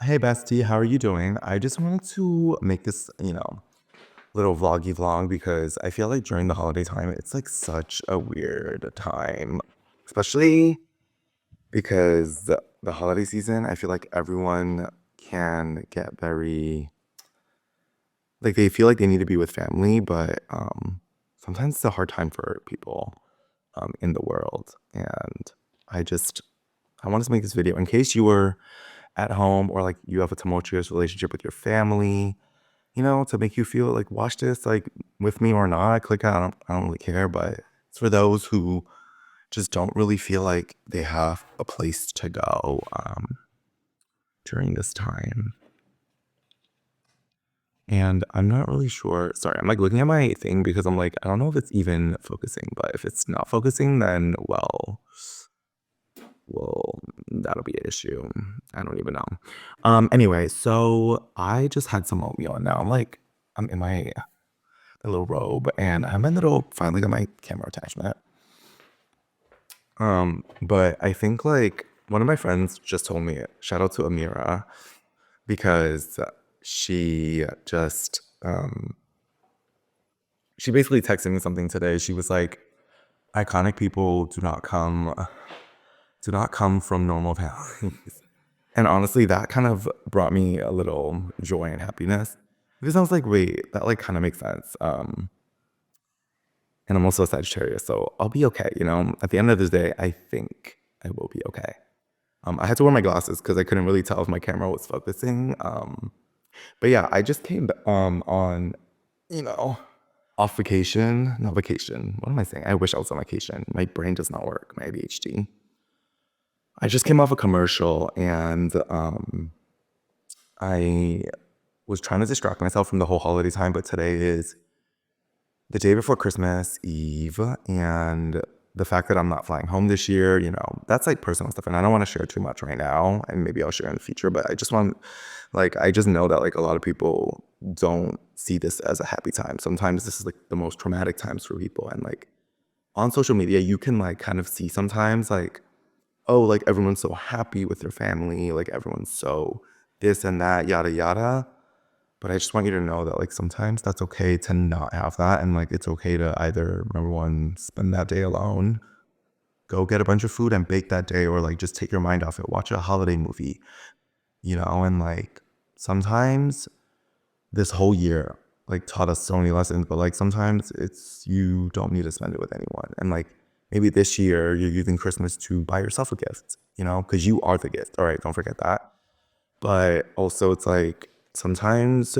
Hey bestie, how are you doing? I just wanted to make this, little vloggy vlog because I feel like during the holiday time, it's like such a weird time, especially because the holiday season, I feel like everyone can get very, like they feel like they need to be with family, but sometimes it's a hard time for people in the world. And I just, I wanted to make this video in case you were at home or like you have a tumultuous relationship with your family, to make you feel like watch this like with me or not. Click out. I don't really care, but it's for those who just don't really feel like they have a place to go during this time. And I'm not really sure. Sorry, I'm like looking at my thing because I'm like, I don't know if it's even focusing, but if it's not focusing, then well, that'll be an issue. I don't even know. Anyway, so I just had some oatmeal and now I'm in my little robe and I'm in little finally got my camera attachment. But I think like one of my friends just told me, shout out to Amira, because she just she basically texted me something today. She was like, iconic people do not come from normal families. And honestly, that kind of brought me a little joy and happiness because I was like, wait, that like kind of makes sense. And I'm also a Sagittarius, so I'll be okay. At the end of the day, I think I will be okay. I had to wear my glasses because I couldn't really tell if my camera was focusing. But yeah, I just came on, you know, off vacation. Not vacation. What am I saying? I wish I was on vacation. My brain does not work. My ADHD. I just came off a commercial and I was trying to distract myself from the whole holiday time, but today is the day before Christmas Eve, and the fact that I'm not flying home this year, that's like personal stuff, and I don't want to share too much right now, and maybe I'll share in the future, but I just want, like, I just know that like a lot of people don't see this as a happy time. Sometimes this is like the most traumatic times for people, and like on social media, you can like kind of see sometimes like, oh, like everyone's so happy with their family, like everyone's so this and that, yada yada. But I just want you to know that like sometimes that's okay to not have that. And like it's okay to either, number one, spend that day alone, go get a bunch of food and bake that day, or like just take your mind off it, watch a holiday movie, and like sometimes this whole year like taught us so many lessons, but like sometimes it's you don't need to spend it with anyone. And like maybe this year you're using Christmas to buy yourself a gift, because you are the gift. All right, don't forget that. But also it's like sometimes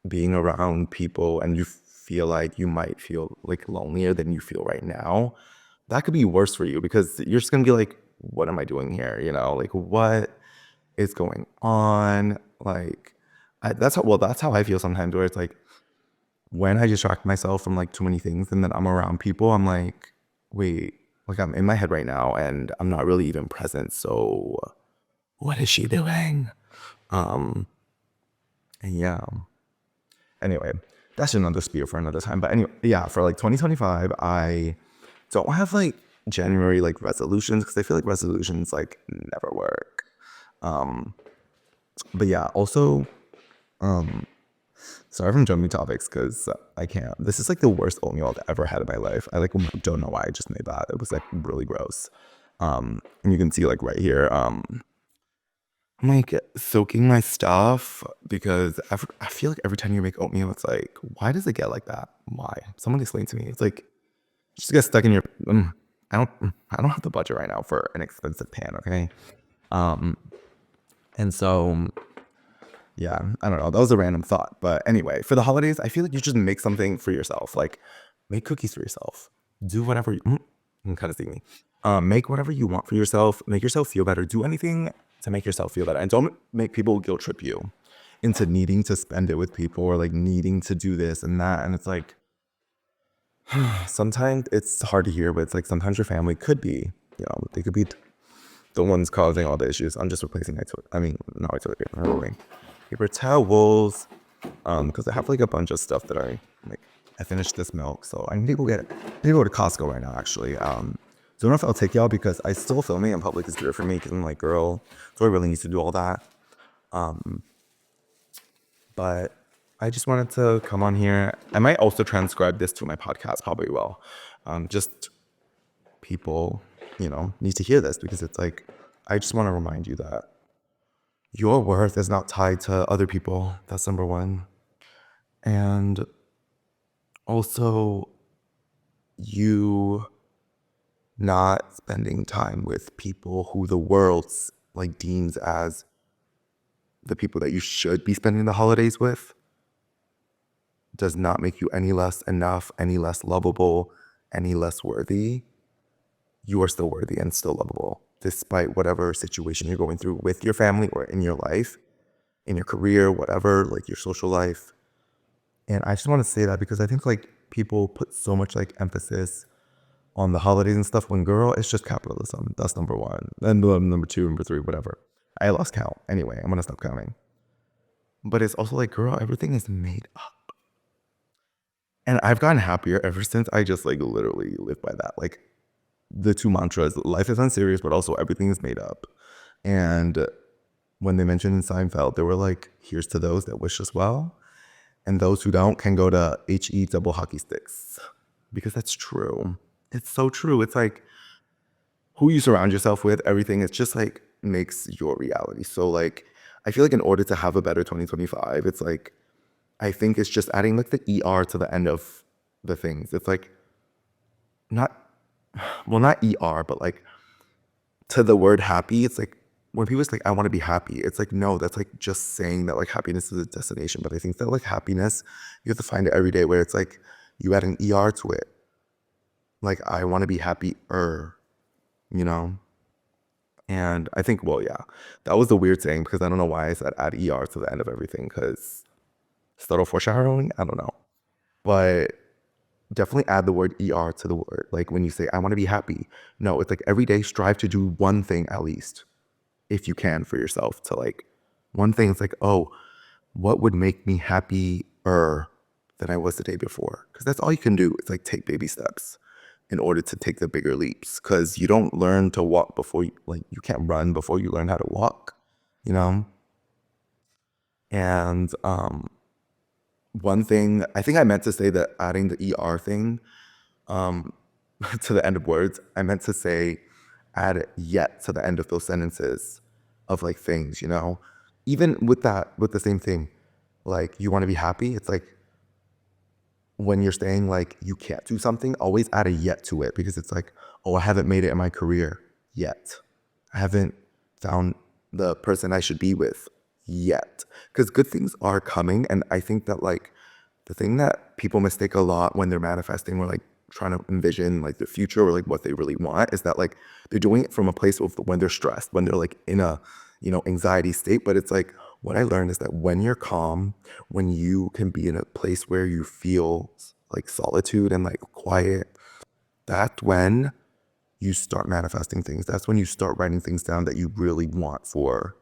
being around people and you feel like you might feel like lonelier than you feel right now, that could be worse for you because you're just gonna be like, what am I doing here? Like what is going on? Like that's how I feel sometimes where it's like when I distract myself from like too many things and then I'm around people, I'm like, wait, like I'm in my head right now and I'm not really even present. So what is she doing? Um, and yeah. Anyway, that's another spiel for another time. But anyway, yeah, for like 2025, I don't have like January like resolutions because I feel like resolutions like never work. Um, but yeah, also, sorry if I'm jumping topics because I can't. This is like the worst oatmeal I've ever had in my life. I like don't know why I just made that. It was like really gross. And you can see like right here, I'm like soaking my stuff because I feel like every time you make oatmeal, it's like, why does it get like that? Why? Someone explain to me. It's like just get stuck in your. I don't have the budget right now for an expensive pan. Okay. And so yeah, I don't know. That was a random thought, but anyway, for the holidays, I feel like you just make something for yourself. Like make cookies for yourself. Do whatever. You kind of see me. Make whatever you want for yourself. Make yourself feel better. Do anything to make yourself feel better, and don't make people guilt trip you into needing to spend it with people or like needing to do this and that. And it's like sometimes it's hard to hear, but it's like sometimes your family could be, they could be the ones causing all the issues. I'm just replacing my toilet. I mean, not my toilet paper, paper towels. Because I have like a bunch of stuff that like. I finished this milk, so I need to go to Costco right now. Actually, don't know if I'll take y'all because I still filming in public is weird for me because I'm like, girl, do I really need to do all that? But I just wanted to come on here. I might also transcribe this to my podcast, probably will. Just people, need to hear this because it's like, I just want to remind you that your worth is not tied to other people. That's number one. And also, you not spending time with people who the world like deems as the people that you should be spending the holidays with does not make you any less enough, any less lovable, any less worthy. You are still worthy and still lovable, despite whatever situation you're going through with your family or in your life, in your career, whatever, like your social life. And I just want to say that because I think like people put so much like emphasis on the holidays and stuff when, girl, it's just capitalism. That's number one. And number two, number three, whatever. I lost count. Anyway, I'm going to stop counting. But it's also like, girl, everything is made up. And I've gotten happier ever since I just like literally live by that. Like the two mantras, life is unserious, but also everything is made up. And when they mentioned in Seinfeld, they were like, here's to those that wish us well. And those who don't can go to HE double hockey sticks. Because that's true. It's so true. It's like who you surround yourself with, everything, it's just like makes your reality. So like, I feel like in order to have a better 2025, it's like, I think it's just adding like the ER to the end of the things. It's like not ER, but like to the word happy. It's like when people say like, I want to be happy, it's like, no, that's like just saying that like happiness is a destination. But I think that like happiness, you have to find it every day where it's like you add an ER to it. Like, I want to be happier, And I think, well, yeah, that was the weird saying because I don't know why I said add ER to the end of everything because subtle foreshadowing, I don't know. But definitely add the word ER to the word. Like when you say, I want to be happy. No, it's like every day strive to do one thing at least, if you can for yourself to like, one thing is like, oh, what would make me happier than I was the day before? Because that's all you can do. It's like take baby steps in order to take the bigger leaps. Because you don't learn to walk before you, like, you can't run before you learn how to walk, And one thing, I think I meant to say that adding the ER thing to the end of words, I meant to say add yet to the end of those sentences of like things, Even with that, with the same thing, like you want to be happy, it's like when you're saying like you can't do something, always add a yet to it because it's like, oh, I haven't made it in my career yet. I haven't found the person I should be with yet. Because good things are coming. And I think that like the thing that people mistake a lot when they're manifesting or like trying to envision like the future or like what they really want is that like they're doing it from a place of when they're stressed, when they're like in a, anxiety state. But it's like, what I learned is that when you're calm, when you can be in a place where you feel like solitude and like quiet, that's when you start manifesting things. That's when you start writing things down that you really want for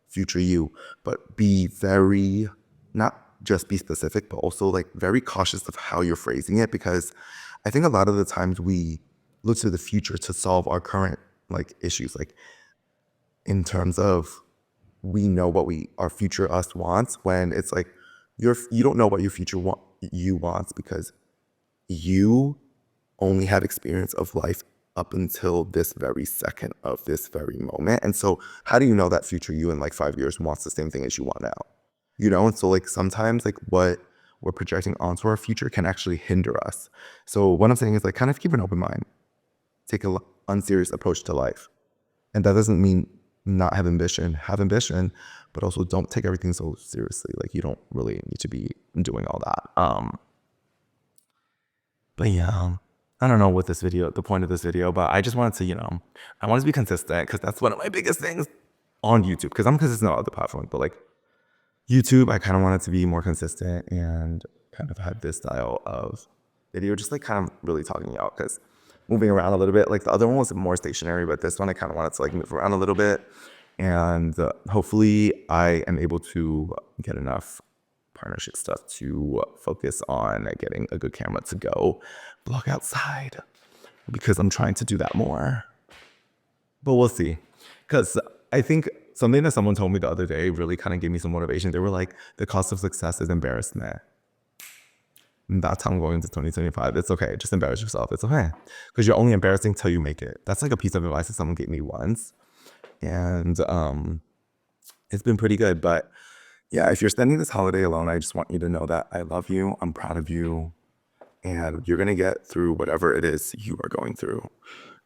future you. But be very, not just be specific, but also like very cautious of how you're phrasing it, because I think a lot of the times we look to the future to solve our current like issues, like in terms of we know what our future us wants, when it's like you don't know what your future you wants because you only have experience of life up until this very second of this very moment. And so how do you know that future you in like 5 years wants the same thing as you want now? And so like sometimes like what we're projecting onto our future can actually hinder us. So what I'm saying is like kind of keep an open mind, take an unserious approach to life. And that doesn't mean not have ambition, but also don't take everything so seriously. Like you don't really need to be doing all that. But yeah, I don't know what the point of this video, but I just wanted to, I want to be consistent because that's one of my biggest things on YouTube, because I'm consistent on other platforms, but like YouTube, I kind of wanted to be more consistent and kind of have this style of video, just like kind of really talking out, because moving around a little bit, like the other one was more stationary, but this one I kind of wanted to like move around a little bit. And hopefully I am able to get enough partnership stuff to focus on getting a good camera to go vlog outside, because I'm trying to do that more. But we'll see. Because I think something that someone told me the other day really kind of gave me some motivation. They were like, the cost of success is embarrassment. And that's how I'm going into 2025. It's okay. Just embarrass yourself. It's okay. Because you're only embarrassing till you make it. That's like a piece of advice that someone gave me once. And it's been pretty good. But yeah, if you're spending this holiday alone, I just want you to know that I love you. I'm proud of you. And you're going to get through whatever it is you are going through.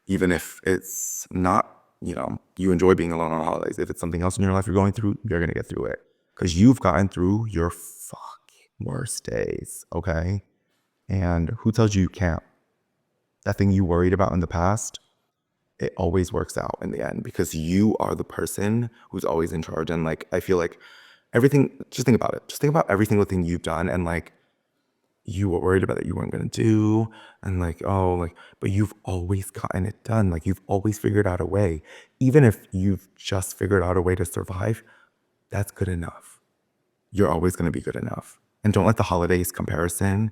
Even if it's not, you enjoy being alone on holidays. If it's something else in your life you're going through, you're going to get through it. Because you've gotten through your fucking worst days, okay? And who tells you can't? That thing you worried about in the past, it always works out in the end because you are the person who's always in charge. And like, I feel like everything, just think about it. Just think about every single thing you've done and like, you were worried about that you weren't going to do. And like, but you've always gotten it done. Like you've always figured out a way. Even if you've just figured out a way to survive, that's good enough. You're always going to be good enough. And don't let the holidays comparison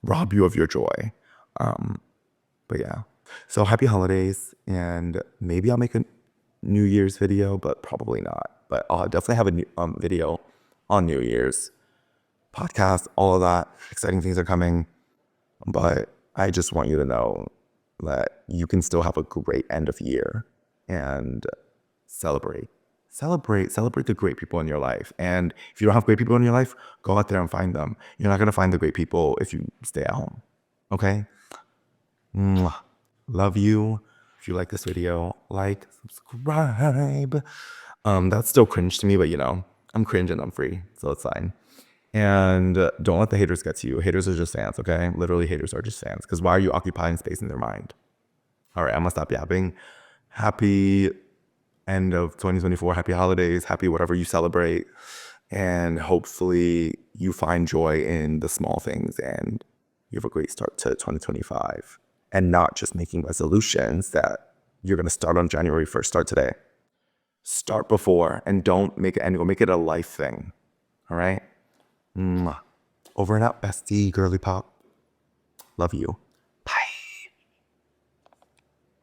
rob you of your joy. But yeah, so happy holidays. And maybe I'll make a New Year's video, but probably not. But I'll definitely have a new, video on New Year's. Podcast, all of that. Exciting things are coming. But I just want you to know that you can still have a great end of year and celebrate the great people in your life. And if you don't have great people in your life, go out there and find them. You're not going to find the great people if you stay at home. Okay? Mwah. Love you. If you like this video, like, subscribe. That's still cringe to me, but I'm cringe and I'm free, so it's fine. And don't let the haters get to you. Haters are just fans, okay? Literally, haters are just fans. Because why are you occupying space in their mind? All right, I'm going to stop yapping. Happy end of 2024. Happy holidays. Happy whatever you celebrate. And hopefully you find joy in the small things. And you have a great start to 2025. And not just making resolutions that you're going to start on January 1st. Start today. Start before. And don't make it annual. Make it a life thing. All right? Over and out, bestie, girly pop. Love you.